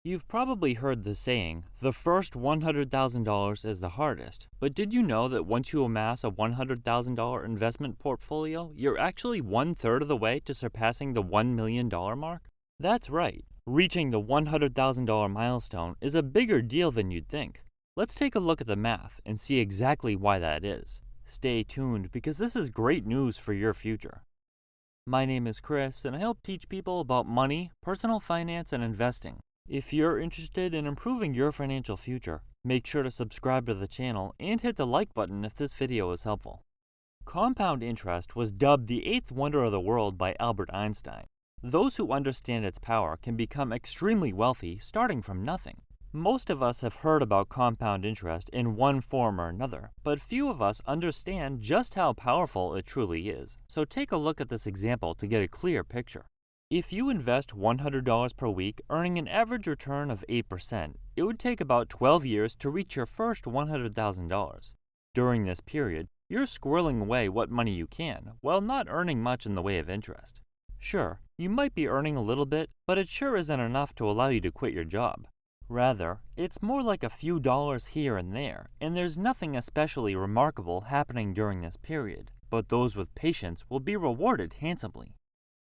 You've probably heard the saying, the first $100,000 is the hardest, but did you know that once you amass a $100,000 investment portfolio, you're actually one-third of the way to surpassing the $1 million mark? That's right, reaching the $100,000 milestone is a bigger deal than you'd think. Let's take a look at the math and see exactly why that is. Stay tuned because this is great news for your future. My name is Chris, and I help teach people about money, personal finance, and investing. If you're interested in improving your financial future, make sure to subscribe to the channel and hit the like button if this video is helpful. Compound interest was dubbed the eighth wonder of the world by Albert Einstein. Those who understand its power can become extremely wealthy starting from nothing. Most of us have heard about compound interest in one form or another, but few of us understand just how powerful it truly is. So take a look at this example to get a clear picture. If you invest $100 per week, earning an average return of 8%, it would take about 12 years to reach your first $100,000. During this period, you're squirreling away what money you can, while not earning much in the way of interest. Sure, you might be earning a little bit, but it sure isn't enough to allow you to quit your job. Rather, it's more like a few dollars here and there, and there's nothing especially remarkable happening during this period, but those with patience will be rewarded handsomely.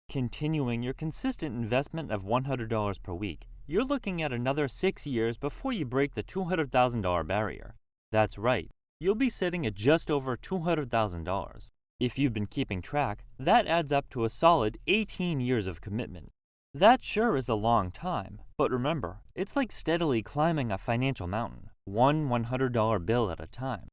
Continuing your consistent investment of $100 per week, you're looking at another 6 years before you break the $200,000 barrier. That's right, you'll be sitting at just over $200,000. If you've been keeping track, that adds up to a solid 18 years of commitment. That sure is a long time, but remember, it's like steadily climbing a financial mountain, one $100 bill at a time.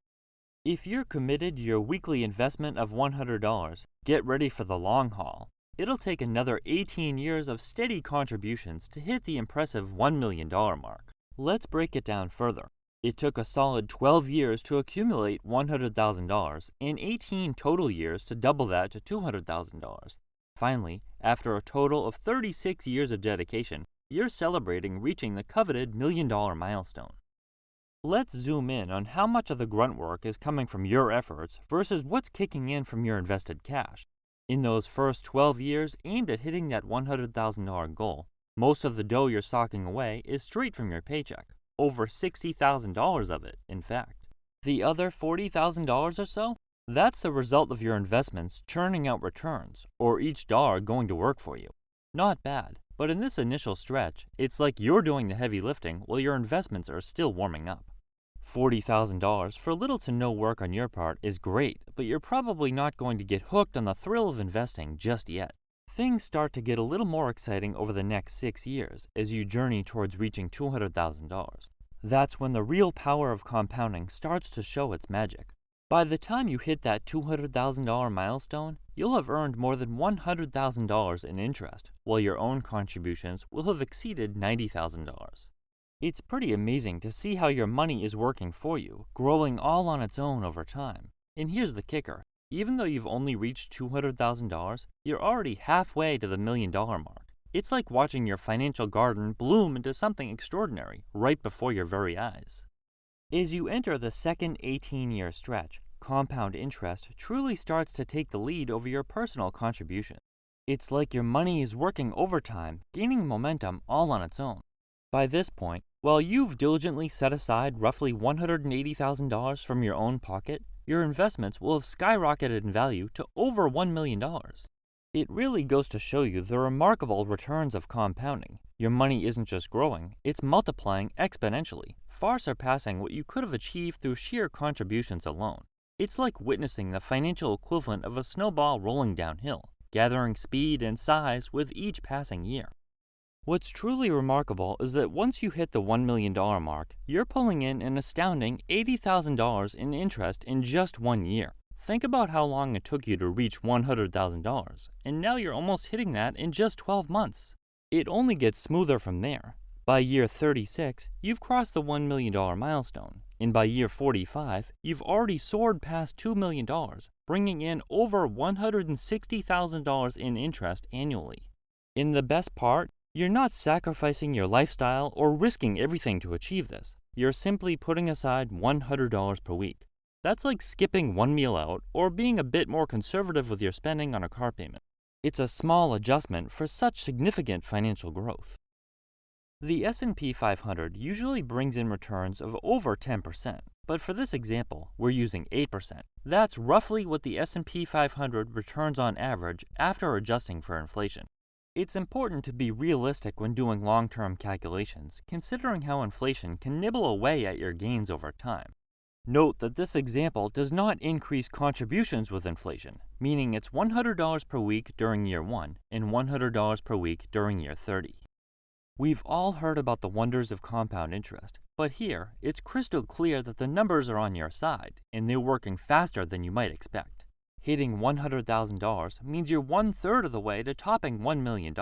If you're committed to your weekly investment of $100, get ready for the long haul. It'll take another 18 years of steady contributions to hit the impressive $1 million mark. Let's break it down further. It took a solid 12 years to accumulate $100,000 and 18 total years to double that to $200,000. Finally, after a total of 36 years of dedication, you're celebrating reaching the coveted $1 million milestone. Let's zoom in on how much of the grunt work is coming from your efforts versus what's kicking in from your invested cash. In those first 12 years aimed at hitting that $100,000 goal, most of the dough you're socking away is straight from your paycheck, over $60,000 of it, in fact. The other $40,000 or so? That's the result of your investments churning out returns, or each dollar going to work for you. Not bad, but in this initial stretch, it's like you're doing the heavy lifting while your investments are still warming up. $40,000 for little to no work on your part is great, but you're probably not going to get hooked on the thrill of investing just yet. Things start to get a little more exciting over the next 6 years as you journey towards reaching $200,000. That's when the real power of compounding starts to show its magic. By the time you hit that $200,000 milestone, you'll have earned more than $100,000 in interest, while your own contributions will have exceeded $90,000. It's pretty amazing to see how your money is working for you, growing all on its own over time. And here's the kicker. Even though you've only reached $200,000, you're already halfway to the $1 million mark. It's like watching your financial garden bloom into something extraordinary right before your very eyes. As you enter the second 18-year stretch, compound interest truly starts to take the lead over your personal contribution. It's like your money is working overtime, gaining momentum all on its own. By this point, while you've diligently set aside roughly $180,000 from your own pocket, your investments will have skyrocketed in value to over $1 million. It really goes to show you the remarkable returns of compounding. Your money isn't just growing, it's multiplying exponentially, far surpassing what you could have achieved through sheer contributions alone. It's like witnessing the financial equivalent of a snowball rolling downhill, gathering speed and size with each passing year. What's truly remarkable is that once you hit the $1 million mark, you're pulling in an astounding $80,000 in interest in just 1 year. Think about how long it took you to reach $100,000, and now you're almost hitting that in just 12 months. It only gets smoother from there. By year 36, you've crossed the $1 million milestone, and by year 45, you've already soared past $2 million, bringing in over $160,000 in interest annually. In the best part, you're not sacrificing your lifestyle or risking everything to achieve this. You're simply putting aside $100 per week. That's like skipping one meal out or being a bit more conservative with your spending on a car payment. It's a small adjustment for such significant financial growth. The S&P 500 usually brings in returns of over 10%, but for this example, we're using 8%. That's roughly what the S&P 500 returns on average after adjusting for inflation. It's important to be realistic when doing long-term calculations, considering how inflation can nibble away at your gains over time. Note that this example does not increase contributions with inflation, meaning it's $100 per week during year 1 and $100 per week during year 30. We've all heard about the wonders of compound interest, but here it's crystal clear that the numbers are on your side, and they're working faster than you might expect. Hitting $100,000 means you're 1/3 of the way to topping $1 million,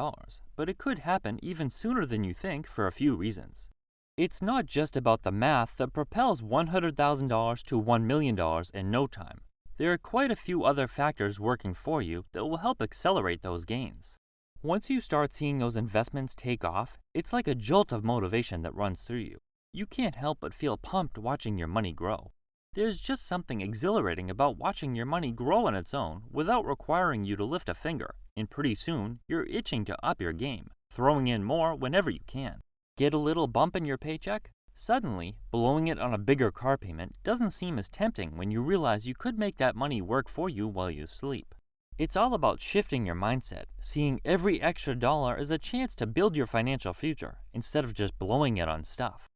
but it could happen even sooner than you think for a few reasons. It's not just about the math that propels $100,000 to $1 million in no time. There are quite a few other factors working for you that will help accelerate those gains. Once you start seeing those investments take off, it's like a jolt of motivation that runs through you. You can't help but feel pumped watching your money grow. There's just something exhilarating about watching your money grow on its own without requiring you to lift a finger, and pretty soon you're itching to up your game, throwing in more whenever you can. Get a little bump in your paycheck? Suddenly, blowing it on a bigger car payment doesn't seem as tempting when you realize you could make that money work for you while you sleep. It's all about shifting your mindset, seeing every extra dollar as a chance to build your financial future instead of just blowing it on stuff.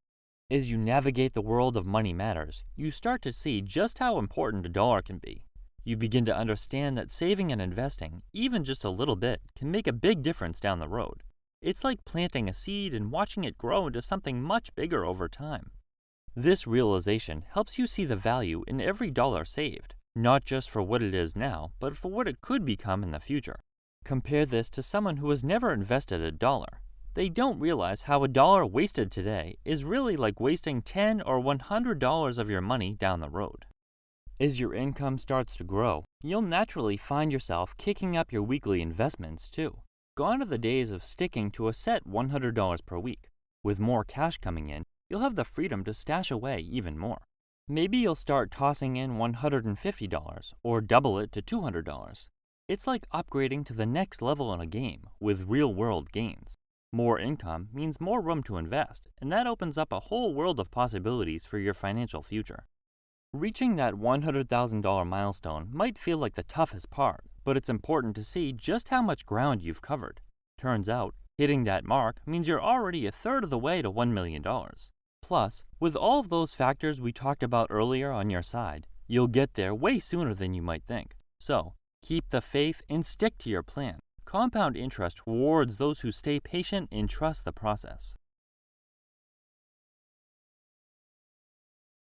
As you navigate the world of money matters, you start to see just how important a dollar can be. You begin to understand that saving and investing, even just a little bit, can make a big difference down the road. It's like planting a seed and watching it grow into something much bigger over time. This realization helps you see the value in every dollar saved, not just for what it is now, but for what it could become in the future. Compare this to someone who has never invested a dollar. They don't realize how a dollar wasted today is really like wasting $10 or $100 of your money down the road. As your income starts to grow, you'll naturally find yourself kicking up your weekly investments too. Gone are the days of sticking to a set $100 per week. With more cash coming in, you'll have the freedom to stash away even more. Maybe you'll start tossing in $150 or double it to $200. It's like upgrading to the next level in a game with real-world gains. More income means more room to invest, and that opens up a whole world of possibilities for your financial future. Reaching that $100,000 milestone might feel like the toughest part, but it's important to see just how much ground you've covered. Turns out, hitting that mark means you're already 1/3 of the way to $1 million. Plus, with all of those factors we talked about earlier on your side, you'll get there way sooner than you might think. So, keep the faith and stick to your plan. Compound interest rewards those who stay patient and trust the process.